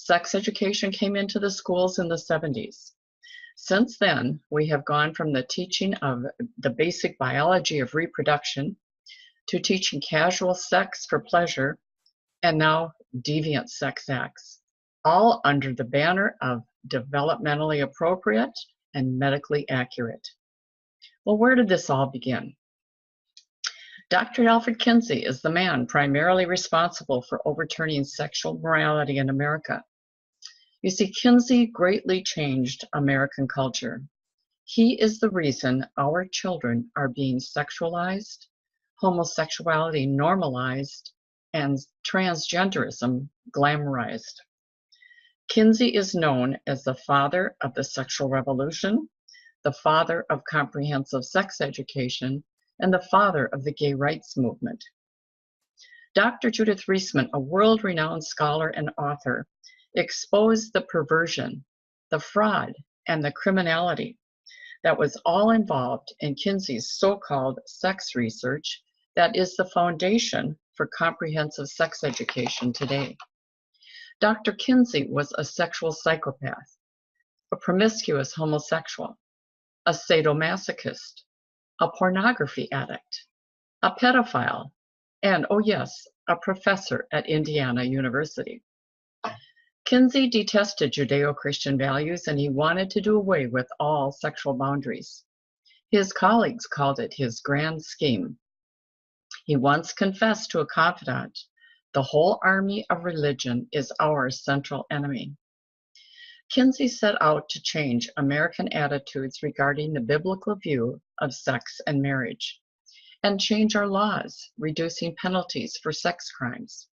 Sex education came into the schools in the 70s. Since then, we have gone from the teaching of the basic biology of reproduction to teaching casual sex for pleasure, and now deviant sex acts, all under the banner of developmentally appropriate and medically accurate. Well, where did this all begin? Dr. Alfred Kinsey is the man primarily responsible for overturning sexual morality in America. You see, Kinsey greatly changed American culture. He is the reason our children are being sexualized, homosexuality normalized, and transgenderism glamorized. Kinsey is known as the father of the sexual revolution, the father of comprehensive sex education, and the father of the gay rights movement. Dr. Judith Reisman, a world-renowned scholar and author, exposed the perversion, the fraud, and the criminality that was all involved in Kinsey's so-called sex research that is the foundation for comprehensive sex education today. Dr. Kinsey was a sexual psychopath, a promiscuous homosexual, a sadomasochist, a pornography addict, a pedophile, and, oh yes, a professor at Indiana University. Kinsey detested Judeo-Christian values, and he wanted to do away with all sexual boundaries. His colleagues called it his grand scheme. He once confessed to a confidant, "The whole army of religion is our central enemy." Kinsey set out to change American attitudes regarding the biblical view of sex and marriage, and change our laws, reducing penalties for sex crimes.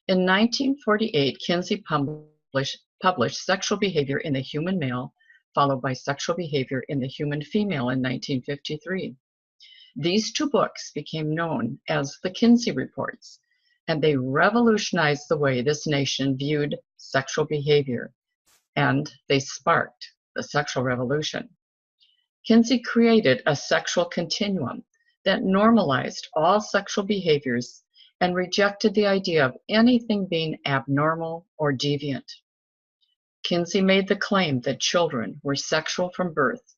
In 1948, Kinsey published Sexual Behavior in the Human Male, followed by Sexual Behavior in the Human Female in 1953. These two books became known as the Kinsey Reports, and they revolutionized the way this nation viewed sexual behavior, and they sparked the sexual revolution. Kinsey created a sexual continuum that normalized all sexual behaviors and rejected the idea of anything being abnormal or deviant. Kinsey made the claim that children were sexual from birth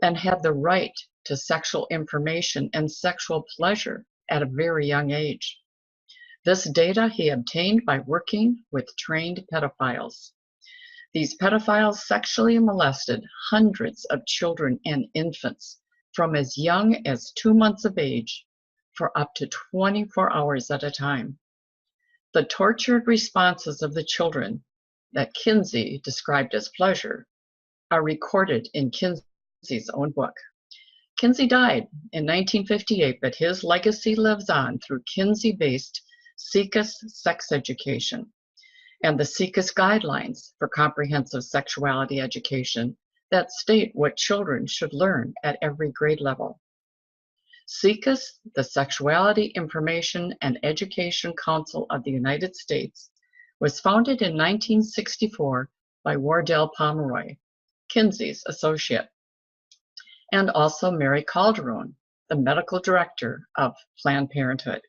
and had the right to sexual information and sexual pleasure at a very young age. This data he obtained by working with trained pedophiles. These pedophiles sexually molested hundreds of children and infants from as young as 2 months of age for up to 24 hours at a time. The tortured responses of the children that Kinsey described as pleasure are recorded in Kinsey's own book. Kinsey died in 1958, but his legacy lives on through Kinsey-based SIECUS sex education and the SIECUS guidelines for comprehensive sexuality education that state what children should learn at every grade level. SIECUS, the Sexuality Information and Education Council of the United States, was founded in 1964 by Wardell Pomeroy, Kinsey's associate, and also Mary Calderon, the medical director of Planned Parenthood.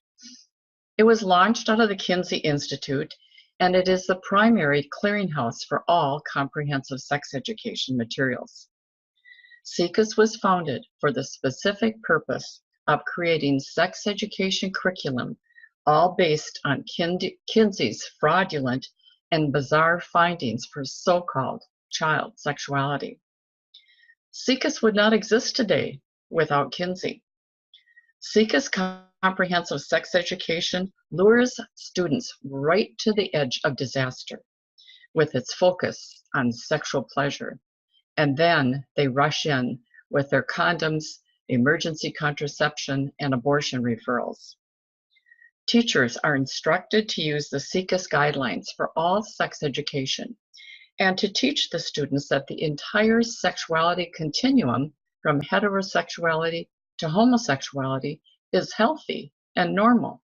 It was launched out of the Kinsey Institute, and it is the primary clearinghouse for all comprehensive sex education materials. SIECUS was founded for the specific purpose of creating sex education curriculum, all based on Kinsey's fraudulent and bizarre findings for so-called child sexuality. SIECUS would not exist today without Kinsey. SIECUS comprehensive sex education lures students right to the edge of disaster with its focus on sexual pleasure, and then they rush in with their condoms, emergency contraception, and abortion referrals. Teachers are instructed to use the SIECUS guidelines for all sex education and to teach the students that the entire sexuality continuum from heterosexuality to homosexuality is healthy and normal.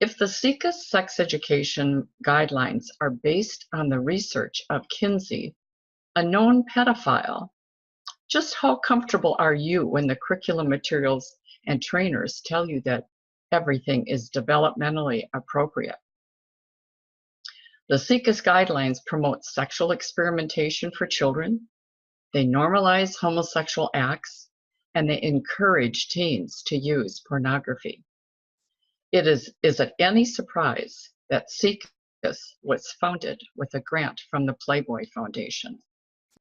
If the SIECUS sex education guidelines are based on the research of Kinsey, a known pedophile, just how comfortable are you when the curriculum materials and trainers tell you that everything is developmentally appropriate? The SIECUS guidelines promote sexual experimentation for children, they normalize homosexual acts, and they encourage teens to use pornography. Is it any surprise that SIECUS was founded with a grant from the Playboy Foundation?